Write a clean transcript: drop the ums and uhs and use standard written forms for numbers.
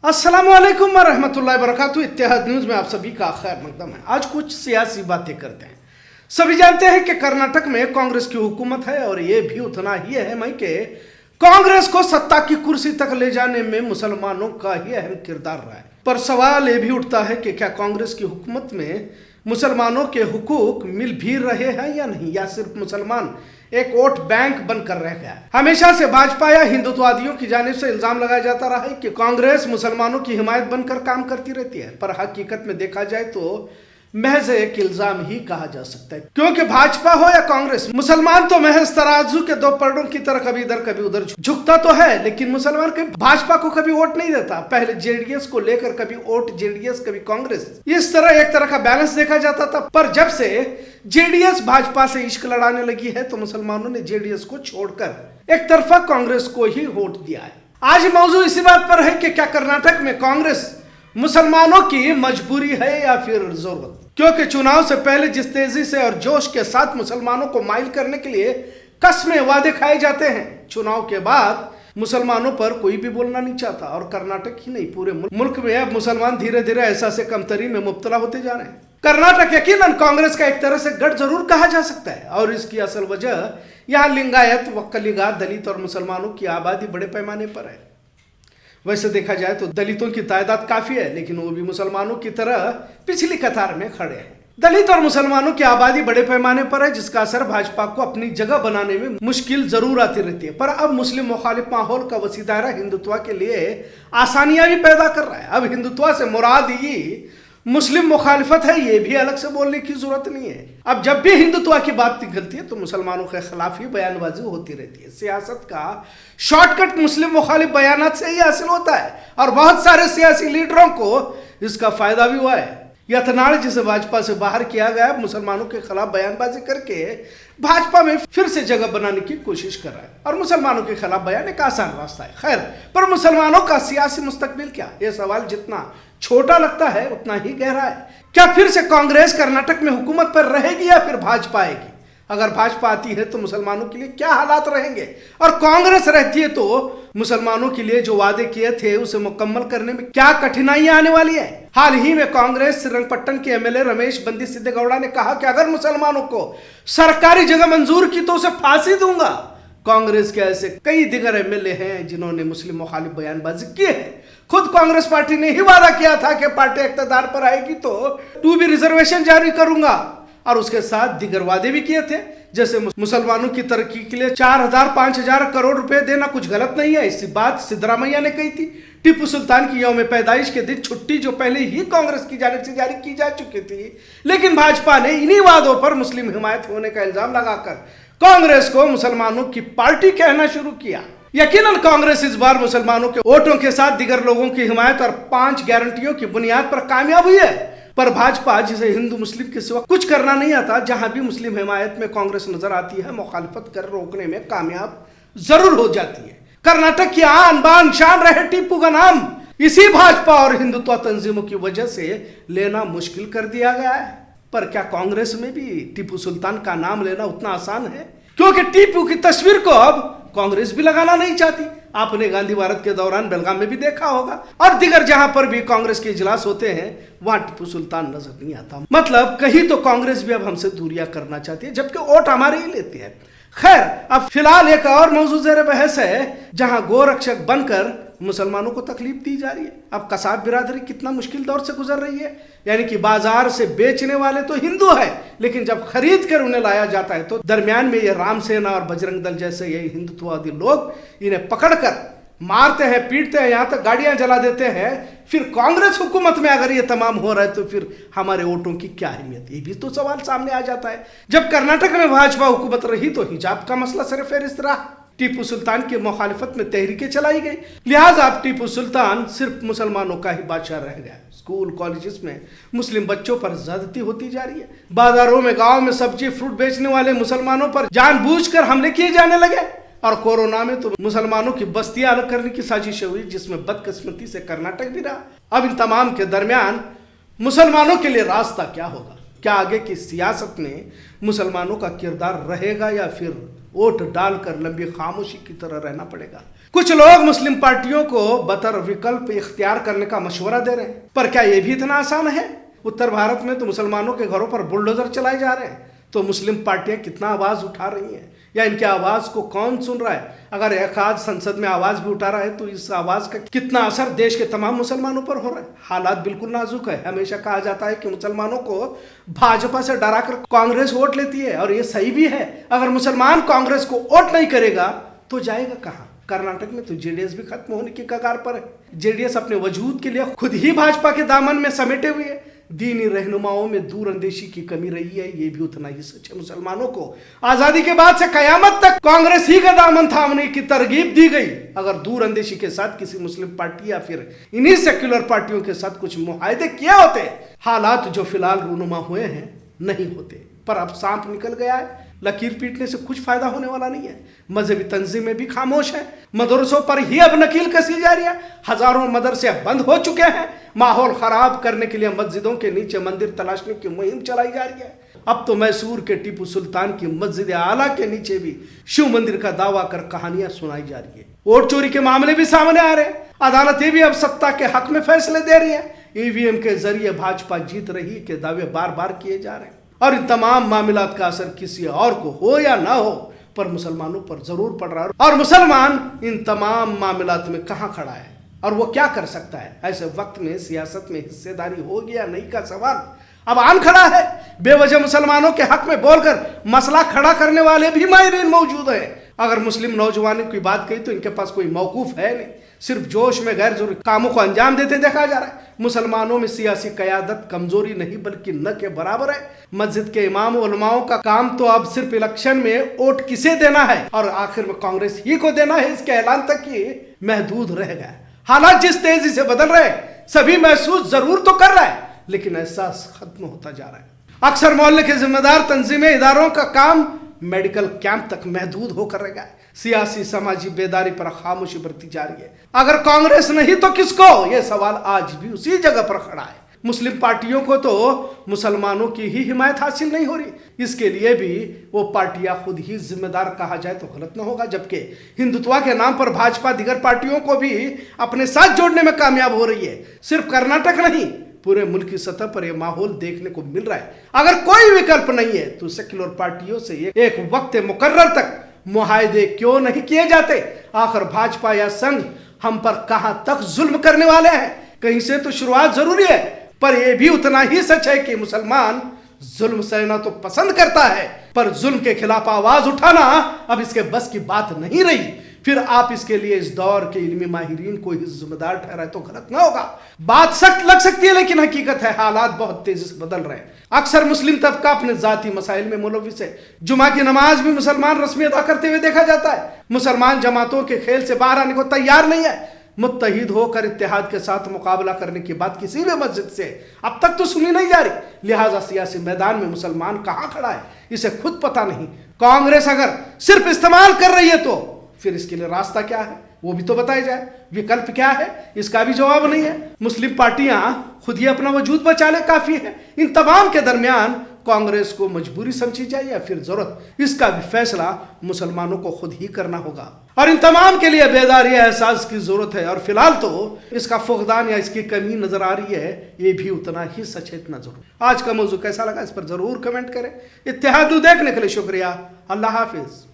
अस्सलाम वालेकुम वरहमतुल्लाहि वबरकातुहू। इत्तेहाद न्यूज़ में आप सभी का खैर मकदम है। आज कुछ सियासी बातें करते हैं। सभी जानते हैं कि कर्नाटक में कांग्रेस की हुकूमत है और ये भी उतना ही अहम है कि कांग्रेस को सत्ता की कुर्सी तक ले जाने में मुसलमानों का ही अहम किरदार रहा है। पर सवाल ये भी उठता है कि क्या कांग्रेस की हुकूमत में मुसलमानों के हुकूक मिल भी रहे हैं या नहीं, या सिर्फ मुसलमान एक वोट बैंक बनकर रह गया है। हमेशा से भाजपा या हिंदुत्ववादियों की जानिब से इल्जाम लगाया जाता रहा है कि कांग्रेस मुसलमानों की हिमायत बनकर काम करती रहती है, पर हकीकत में देखा जाए तो महज एक इल्जाम ही कहा जा सकता है, क्योंकि भाजपा हो या कांग्रेस, मुसलमान तो महज तराजू के दो पलड़ों की तरह कभी इधर कभी उधर झुकता तो है, लेकिन मुसलमान के भाजपा को कभी वोट नहीं देता। पहले जेडीएस को लेकर कभी वोट जेडीएस कभी कांग्रेस, इस तरह एक तरह का बैलेंस देखा जाता था। पर जब से जेडीएस भाजपा से इश्क लड़ाने लगी है तो मुसलमानों ने जेडीएस को छोड़कर एक तरफा कांग्रेस को ही वोट दिया है। आज मौजू इसी बात पर है कि क्या कर्नाटक में कांग्रेस मुसलमानों की मजबूरी है या फिर जरूरत, क्योंकि चुनाव से पहले जिस तेजी से और जोश के साथ मुसलमानों को माइल करने के लिए कस्में वादे खाए जाते हैं, चुनाव के बाद मुसलमानों पर कोई भी बोलना नहीं चाहता। और कर्नाटक ही नहीं, पूरे मुल्क में अब मुसलमान धीरे धीरे एहसास कमतरी में मुब्तला होते जा रहे हैं। कर्नाटक यकीनन कांग्रेस का एक तरह से गढ़ जरूर कहा जा सकता है, और इसकी असल वजह यहाँ लिंगायत, वक्कलिगा, दलित और मुसलमानों की आबादी बड़े पैमाने पर है। वैसे देखा जाए तो दलितों की तादाद काफी है, लेकिन वो भी मुसलमानों की तरह पिछली कतार में खड़े हैं। दलित और मुसलमानों की आबादी बड़े पैमाने पर है, जिसका असर भाजपा को अपनी जगह बनाने में मुश्किल जरूर आती रहती है। पर अब मुस्लिम मुखालिफ माहौल का वसी दायरा हिंदुत्व के लिए आसानियां भी पैदा कर रहा है। अब हिंदुत्व से मुराद ही मुस्लिम मुखालिफत है, ये भी अलग से बोलने की जरूरत नहीं है। अब जब भी हिंदुत्व की बात निकलती है तो मुसलमानों के खिलाफ ही बयानबाजी होती रहती है। सियासत का शॉर्टकट मुस्लिम मुखालिफ बयानात से ही हासिल होता है, और बहुत सारे सियासी लीडरों को इसका फायदा भी हुआ है। यतनाड़ जिसे भाजपा से बाहर किया गया, मुसलमानों के खिलाफ बयानबाजी करके भाजपा में फिर से जगह बनाने की कोशिश कर रहा है, और मुसलमानों के खिलाफ बयान एक आसान रास्ता है। खैर, पर मुसलमानों का सियासी मुस्तकबिल क्या, यह सवाल जितना छोटा लगता है उतना ही गहरा है। क्या फिर से कांग्रेस कर्नाटक में हुकूमत पर रहेगी या फिर भाजपा आएगी? अगर भाजपा आती है तो मुसलमानों के लिए क्या हालात रहेंगे, और कांग्रेस रहती है तो मुसलमानों के लिए जो वादे किए थे उसे मुकम्मल करने में क्या कठिनाइयां आने वाली है? हाल ही में कांग्रेस श्रीरंगपट्टन के एमएलए रमेश बंदी सिद्धगौड़ा ने कहा कि अगर मुसलमानों को सरकारी जगह मंजूर की तो उसे फांसी दूंगा। कांग्रेस के ऐसे कई दिगर एमएलए हैं जिन्होंने मुस्लिम मुखालिफ बयानबाजी की है। खुद कांग्रेस पार्टी ने ही वादा किया था कि पार्टी इख्तियार पर आएगी तो 2B रिजर्वेशन जारी करूंगा, और उसके साथ दिगर वादे भी किए थे, जैसे मुसलमानों की तरक्की के लिए 4,000-5,000 करोड़ रुपए देना कुछ गलत नहीं है। इसी बात सिद्धरामैया ने कही थी। टीपू सुल्तान की यौम पैदाइश के दिन छुट्टी जो पहले ही कांग्रेस की जानिब से जारी की जा चुकी थी, लेकिन भाजपा ने इन्हीं वादों पर मुस्लिम हिमायत होने का इल्जाम लगाकर कांग्रेस को मुसलमानों की पार्टी कहना शुरू किया। यकीनन कांग्रेस इस बार मुसलमानों के वोटों के साथ दिगर लोगों की हिमायत और 5 गारंटियों की बुनियाद पर कामयाब हुई है। पर भाजपा, जिसे हिंदू मुस्लिम के सिवा कुछ करना नहीं आता, जहां भी मुस्लिम हिमायत में कांग्रेस नजर आती है मुखालिफत कर रोकने में कामयाब जरूर हो जाती है। कर्नाटक की आन बान शान रहे टीपू का नाम इसी भाजपा और हिंदुत्व तंजीमों की वजह से लेना मुश्किल कर दिया गया है। पर क्या कांग्रेस में भी टीपू सुल्तान का नाम लेना उतना आसान है? क्योंकि टीपू की तस्वीर को अब कांग्रेस भी लगाना नहीं चाहती। आपने गांधी भारत के दौरान बेलगाम में भी देखा होगा, और दिगर जहां पर भी कांग्रेस के इजलास होते हैं वहां टीपू सुल्तान नजर नहीं आता। मतलब कहीं तो कांग्रेस भी अब हमसे दूरियां करना चाहती है, जबकि वोट हमारे ही लेती है। खैर, अब फिलहाल एक और मौजूद ज़ेर बहस है जहां गोरक्षक बनकर मुसलमानों को तकलीफ दी जा रही है। अब कसाब बिरादरी कितना मुश्किल दौर से गुजर रही है, यानी कि बाजार से बेचने वाले तो हिंदू है, लेकिन जब खरीद कर उन्हें लाया जाता है तो दरमियान में ये राम सेना और बजरंग दल जैसे ये हिंदुत्ववादी लोग इन्हें पकड़कर मारते हैं, पीटते हैं, यहाँ तक गाड़ियां जला देते हैं। फिर कांग्रेस हुकूमत में अगर ये तमाम हो रहा है तो फिर हमारे वोटों की क्या अहमियत, ये भी तो सवाल सामने आ जाता है। जब कर्नाटक में भाजपा हुकूमत रही तो हिजाब का मसला सिर्फ फेरिस्त रहा, टीपू सुल्तान की मुखालिफत में तहरीकें चलाई गई, लिहाजा अब टीपू सुल्तान सिर्फ मुसलमानों का ही बादशाह रह गया। स्कूल कॉलेजेस में मुस्लिम बच्चों पर ज्यादती होती जा रही है। बाजारों में, गांव में सब्जी फ्रूट बेचने वाले मुसलमानों पर जानबूझकर हमले किए जाने लगे, और कोरोना में तो मुसलमानों की बस्तियां अलग करने की साजिश हुई, जिसमें बदकिस्मती से कर्नाटक भी रहा। अब इन तमाम के दरमियान मुसलमानों के लिए रास्ता क्या होगा? क्या आगे की सियासत में मुसलमानों का किरदार रहेगा या फिर वोट डालकर लंबी खामोशी की तरह रहना पड़ेगा। कुछ लोग मुस्लिम पार्टियों को बतर विकल्प इख्तियार करने का मशवरा दे रहे हैं, पर क्या यह भी इतना आसान है? उत्तर भारत में तो मुसलमानों के घरों पर बुलडोजर चलाए जा रहे हैं, तो मुस्लिम पार्टियां कितना आवाज उठा रही हैं, या इनकी आवाज को कौन सुन रहा है? अगर एक आध संसद में आवाज भी उठा रहा है तो इस आवाज का कितना असर देश के तमाम मुसलमानों पर हो रहा है? हालात बिल्कुल नाजुक है। हमेशा कहा जाता है कि मुसलमानों को भाजपा से डराकर कांग्रेस वोट लेती है, और ये सही भी है। अगर मुसलमान कांग्रेस को वोट नहीं करेगा तो जाएगा कहां? कर्नाटक में तो जेडीएस भी खत्म होने की कगार पर है। जेडीएस अपने वजूद के लिए खुद ही भाजपा के दामन में समेटे हुए है। दीनी रहनुमाओं में दूरअंदेशी की कमी रही है, ये भी उतना ही सच है। मुसलमानों को आजादी के बाद से कयामत तक कांग्रेस ही का दामन थामने की तरगीब दी गई। अगर दूरअंदेशी के साथ किसी मुस्लिम पार्टी या फिर इन्हीं सेक्युलर पार्टियों के साथ कुछ मुआहदे किए होते, हालात जो फिलहाल रूनुमा हुए हैं नहीं होते। पर अब सांप निकल गया है, लकीर पीटने से कुछ फायदा होने वाला नहीं है। मजहबी तंजीमें भी खामोश है, मदरसों पर ही अब नकील कसी जा रही है। हजारों मदरसे बंद हो चुके हैं। माहौल खराब करने के लिए मस्जिदों के नीचे मंदिर तलाशने की मुहिम चलाई जा रही है। अब तो मैसूर के टीपू सुल्तान की मस्जिद आला के नीचे भी शिव मंदिर का दावा कर कहानियां सुनाई जा रही है। वोट चोरी के मामले भी सामने आ रहे हैं। अदालतें भी अब सत्ता के हक में फैसले दे रही है। ईवीएम के जरिए भाजपा जीत रही के दावे बार बार किए जा रहे हैं, और इन तमाम मामलात का असर किसी और को हो या ना हो, पर मुसलमानों पर जरूर पड़ रहा है। और मुसलमान इन तमाम मामलात में कहां खड़ा है और वो क्या कर सकता है? ऐसे वक्त में सियासत में हिस्सेदारी होगी या नहीं का सवाल अब आन खड़ा है। बेवजह मुसलमानों के हक में बोलकर मसला खड़ा करने वाले भी माहिरीन मौजूद हैं। अगर मुस्लिम नौजवानों की बात कही तो इनके पास कोई मौकूफ है नहीं, सिर्फ जोश में गैर जरूरी कामों को अंजाम देते देखा जा रहा है। मुसलमानों में सियासी कयादत कमजोरी नहीं बल्कि न के बराबर है। मस्जिद के इमाम उलमाओं का काम तो अब सिर्फ इलेक्शन में वोट किसे देना है और आखिर में कांग्रेस ही को देना है, इसके ऐलान तक ही महदूद रह गया। हालात जिस तेजी से बदल रहे सभी महसूस जरूर तो कर रहा है, लेकिन एहसास खत्म होता जा रहा है। अक्सर मोहल्ले के जिम्मेदार तंजीमें इदारों का काम मेडिकल कैंप तक महदूद होकर रह गया। सियासी समाजी बेदारी पर खामोशी बरती जा रही है। अगर कांग्रेस नहीं तो किसको? यह सवाल आज भी उसी जगह पर खड़ा है। मुस्लिम पार्टियों को तो मुसलमानों की ही हिमायत हासिल नहीं हो रही, इसके लिए भी वो पार्टियां खुद ही जिम्मेदार कहा जाए तो गलत न होगा। जबकि हिंदुत्व के नाम पर भाजपा दीगर पार्टियों को भी अपने साथ जोड़ने में कामयाब हो रही है। सिर्फ कर्नाटक नहीं, पूरे मुल्क की सतह पर यह माहौल देखने को मिल रहा है। अगर कोई विकल्प नहीं है तो सेक्युलर पार्टियों से एक वक्त मुकर्रर तक मुआहदे क्यों नहीं किए जाते? आखिर भाजपा या संघ हम पर कहां तक जुल्म करने वाले हैं? कहीं से तो शुरुआत जरूरी है, पर यह भी उतना ही सच है कि मुसलमान जुल्म सहना तो पसंद करता है, पर जुल्म के खिलाफ आवाज उठाना अब इसके बस की बात नहीं रही। फिर आप इसके लिए इस दौर के इल्मी माहिरीन को ही जिम्मेदार ठहराए तो गलत ना होगा। बात सख्त लग सकती है, लेकिन हकीकत है हालात बहुत तेजी से बदल रहे हैं। अक्सर मुस्लिम तबका अपने जाती मसाइल में मुलविस है। जुमा की नमाज भी मुसलमान रस्मी अदा करते हुए देखा जाता है। मुसलमान जमातों के खेल से बाहर आने को तैयार नहीं है। मुत्तहिद होकर इत्तेहाद के साथ मुकाबला करने की बात किसी भी मस्जिद से अब तक तो सुनी नहीं जा रही। लिहाजा सियासी मैदान में मुसलमान कहां खड़ा है इसे खुद पता नहीं। कांग्रेस अगर सिर्फ इस्तेमाल कर रही है तो फिर इसके लिए रास्ता क्या है वो भी तो बताया जाए। विकल्प क्या है इसका भी जवाब नहीं है। मुस्लिम पार्टियां खुद ही अपना वजूद बचा ले काफी है। इन तमाम के दरमियान कांग्रेस को मजबूरी समझी जाए या फिर जरूरत, इसका भी फैसला मुसलमानों को खुद ही करना होगा। और इन तमाम के लिए बेदारी एहसास की जरूरत है, और फिलहाल तो इसका फुकदान या इसकी कमी नजर आ रही है, ये भी उतना ही सच है, इतना जरूर। आज का मौजू कैसा लगा इस पर जरूर कमेंट करें। इत्तेहाद देखने के लिए शुक्रिया। अल्लाह हाफिज।